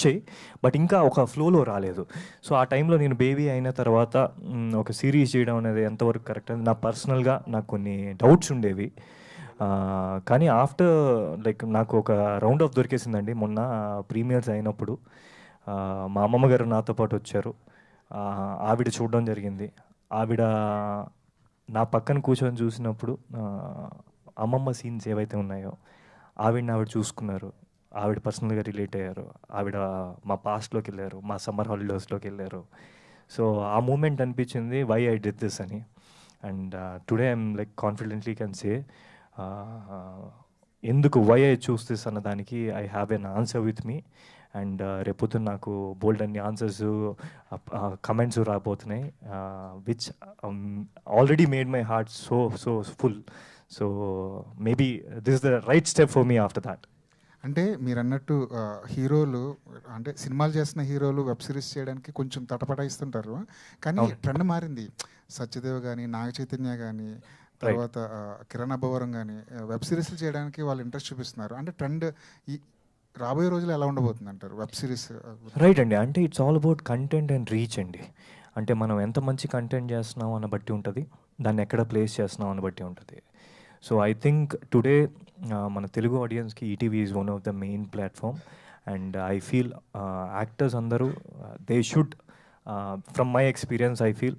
వచ్చాయి. బట్ ఇంకా ఒక ఫ్లోలో రాలేదు. సో ఆ టైంలో నేను బేబీ అయిన తర్వాత ఒక సీరీస్ చేయడం అనేది ఎంతవరకు కరెక్ట్ అని పర్సనల్గా నాకు కొన్ని డౌట్స్ ఉండేవి. కానీ ఆఫ్టర్ లైక్ నాకు ఒక రౌండ్ ఆఫ్ దొరికేసిందండి మొన్న ప్రీమియర్స్ అయినప్పుడు. మా అమ్మమ్మ గారు నాతో పాటు వచ్చారు. ఆవిడ చూడడం జరిగింది. ఆవిడ నా పక్కన కూర్చొని చూసినప్పుడు అమ్మమ్మ సీన్స్ ఏవైతే ఉన్నాయో ఆవిడ చూసుకున్నారు. ఆవిడ పర్సనల్గా రిలేట్ అయ్యారు. ఆవిడ మా పాస్ట్లోకి వెళ్ళారు, మా సమ్మర్ హాలిడేస్లోకి వెళ్ళారు. సో ఆ మూమెంట్ అనిపించింది వై ఐ డిడ్ దిస్ అని. And today I'm like confidently can say ఎందుకు వై ఐ చూస్ దిస్ అన్న దానికి I have an answer with me. And రేపొద్దున నాకు బోల్డ్ అన్ని ఆన్సర్స్ కమెంట్స్ రాబోతున్నాయి which already made my heart so so full. So maybe this is the right step for me after that. అంటే మీరు అన్నట్టు హీరోలు అంటే సినిమాలు చేస్తున్న హీరోలు వెబ్ సిరీస్ చేయడానికి కొంచెం తటపటాయిస్తుంటారు. కానీ ట్రెండ్ మారింది. సత్యదేవ్ కానీ, నాగ చైతన్య కానీ, తర్వాత కిరణ్ అబ్బవరం కానీ వెబ్ సిరీస్లు చేయడానికి వాళ్ళు ఇంట్రెస్ట్ చూపిస్తున్నారు. అంటే ట్రెండ్ ఈ రాబోయే రోజులు ఎలా ఉండబోతుంది అంటారు వెబ్ సిరీస్? రైట్ అండి. అంటే it's all about content and reach అండి. అంటే మనం ఎంత మంచి కంటెంట్ చేస్తున్నాం అన్న బట్టి ఉంటుంది, దాన్ని ఎక్కడ ప్లేస్ చేస్తున్నాం అని బట్టి ఉంటుంది. సో ఐ థింక్ టుడే మన తెలుగు ఆడియన్స్కి ETV is one of the main platform. And I feel actors అందరూ they should, from my experience I feel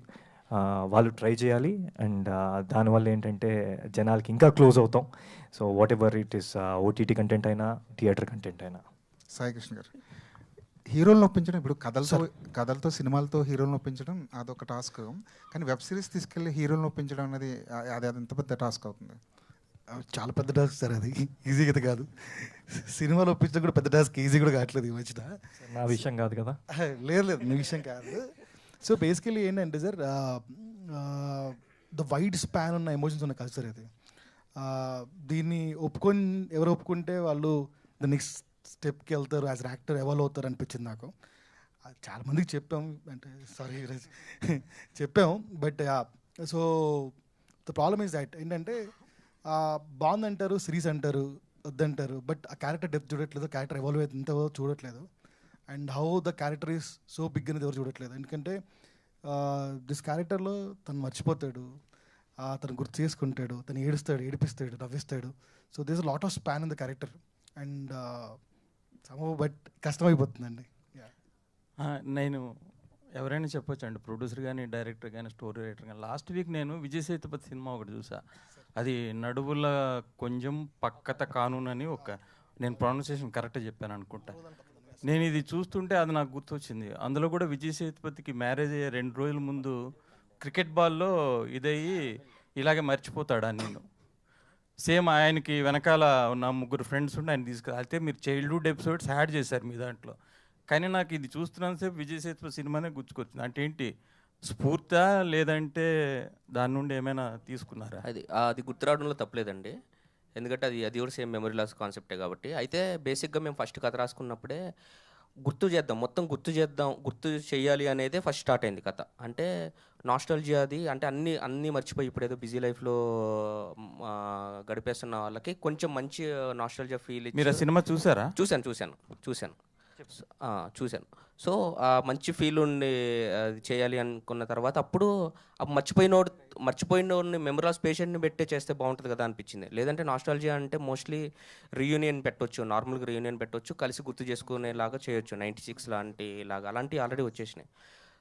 వాళ్ళు ట్రై చేయాలి. అండ్ దానివల్ల ఏంటంటే జనాలకి ఇంకా క్లోజ్ అవుతాం. So whatever it is OTT content అయినా థియేటర్ కంటెంట్ అయినా. సాయి కృష్ణ గారు, హీరోలను ఒప్పించడం ఇప్పుడు కథలతో సినిమాలతో హీరోలను ఒప్పించడం అదొక టాస్క్. కానీ వెబ్ సిరీస్ తీసుకెళ్ళి హీరోలను ఒప్పించడం అనేది అది ఎంత పెద్ద టాస్క్ అవుతుంది? చాలా పెద్ద టాస్క్ సార్. అది ఈజీగా కాదు. సినిమాలో ఒప్పించడం కూడా పెద్ద టాస్క్, ఈజీ కూడా కావట్లేదు ఈ మధ్యన. నా విషయం కాదు కదా. లేదు నీ విషయం కాదు. సో బేసికలీ ఏంటంటే సార్, ద వైడ్ స్పాన్ ఉన్న ఎమోషన్స్ ఉన్న కల్చర్ ఇది. దీన్ని ఎవరు ఒప్పుకుంటే వాళ్ళు ద నెక్స్ట్ స్టెప్కి వెళ్తారు, యాజ్ యాక్టర్ ఎవాల్వ్ అవుతారు అనిపించింది నాకు. చాలామందికి చెప్పాం, అంటే సారీ చెప్పాము. But so the problem is that ఏంటంటే బాగుందంటారు, సిరీస్ అంటారు, వద్దంటారు. బట్ ఆ క్యారెక్టర్ డెప్త్ చూడట్లేదు, క్యారెక్టర్ ఎవాల్వ్ అవుతుందో చూడట్లేదు. And how the character is so big అనేది ఎవరు చూడట్లేదు. ఎందుకంటే దిస్ క్యారెక్టర్లో తను మర్చిపోతాడు, తను గుర్తు చేసుకుంటాడు, తను ఏడుస్తాడు, ఏడిపిస్తాడు, నవ్విస్తాడు. So this lot of span in the character. And but కష్టమైపోతుందండి. నేను ఎవరైనా చెప్పొచ్చు అండి, ప్రొడ్యూసర్ కానీ, డైరెక్టర్ కానీ, స్టోరీ రైటర్ కానీ. లాస్ట్ వీక్ నేను విజయ్ సేతుపతి సినిమా ఒకటి చూసా. అది నడువుల కొంచెం పక్కత కానూన్ అని నేను ప్రొనౌన్సియేషన్ కరెక్ట్గా చెప్పాను అనుకుంటా. నేను ఇది చూస్తుంటే అది నాకు గుర్తొచ్చింది. అందులో కూడా విజయ్ సేతుపతికి మ్యారేజ్ అయ్యే 2 రోజుల ముందు క్రికెట్ బాల్లో ఇదయ్యి ఇలాగే మర్చిపోతాడా నేను. సేమ్ ఆయనకి వెనకాల ఉన్న 3 ఫ్రెండ్స్ ఉండి ఆయన అయితే మీరు చైల్డ్హుడ్ ఎపిసోడ్స్ యాడ్ చేశారు మీ దాంట్లో. కానీ నాకు ఇది చూస్తున్నంతసేపు విజయ్ సేతుపతి సినిమానే గుర్తుకొచ్చింది. అంటే ఏంటి, స్ఫూర్తా లేదంటే దాని నుండి ఏమైనా తీసుకున్నారా? అది గుర్తు రావడంలో తప్పలేదండి. ఎందుకంటే అది కూడా సేమ్ మెమరీ లాస్ కాన్సెప్టే కాబట్టి. అయితే బేసిక్గా మేము ఫస్ట్ కథ రాసుకున్నప్పుడే మొత్తం గుర్తు చేయాలి అనేదే ఫస్ట్ స్టార్ట్ అయింది కథ. అంటే నాస్టాల్జియా అది, అంటే అన్నీ మర్చిపోయి ఇప్పుడు ఏదో బిజీ లైఫ్లో గడిపేస్తున్న వాళ్ళకి కొంచెం మంచి నాస్టాల్జియా ఫీల్. మీరు సినిమా చూసారా? చూశాను. సో మంచి ఫీల్ ఉండి అది చేయాలి అనుకున్న తర్వాత అప్పుడు మర్చిపోయినోడిని మెమరీ లాస్ పేషెంట్ని పెట్టే చేస్తే బాగుంటుంది కదా అనిపించింది. లేదంటే నాస్టాలజియా అంటే మోస్ట్లీ రీయూనియన్ పెట్టొచ్చు, నార్మల్గా రీయూనియన్ పెట్టొచ్చు, కలిసి గుర్తు చేసుకునేలాగా చేయొచ్చు. 96 అలాంటివి ఆల్రెడీ వచ్చేసినాయి.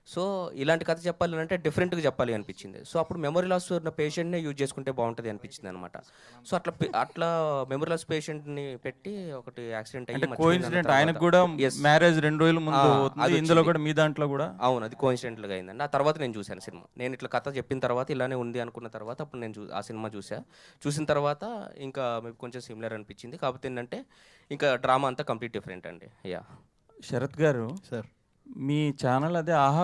సో ఇలాంటి కథ చెప్పాలి అంటే డిఫరెంట్గా చెప్పాలి అనిపించింది. సో అప్పుడు మెమరీ లాస్ ఉన్న పేషెంట్నే యూజ్ చేసుకుంటే బాగుంటుంది అనిపించింది అనమాట. సో అట్లా మెమరీ లాస్ పేషెంట్ని పెట్టి ఒకటి యాక్సిడెంట్ అయ్యి ఆయనకు కూడా మ్యారేజ్ 2 రోజుల ముందు ఇందులో కూడా మీ దాంట్లో కూడా అవును, అది కోఇన్సిడెంట్గా అయిందండి. ఆ తర్వాత నేను చూశాను సినిమా. నేను ఇట్లా కథ చెప్పిన తర్వాత ఇలానే ఉంది అనుకున్న తర్వాత అప్పుడు నేను ఆ సినిమా చూసిన తర్వాత ఇంకా మీకు కొంచెం సిమిలర్ అనిపించింది. కాకపోతే ఏంటంటే ఇంకా డ్రామా అంతా కంప్లీట్ డిఫరెంట్ అండి. శరత్ గారు సార్, మీ ఛానల్ అదే ఆహా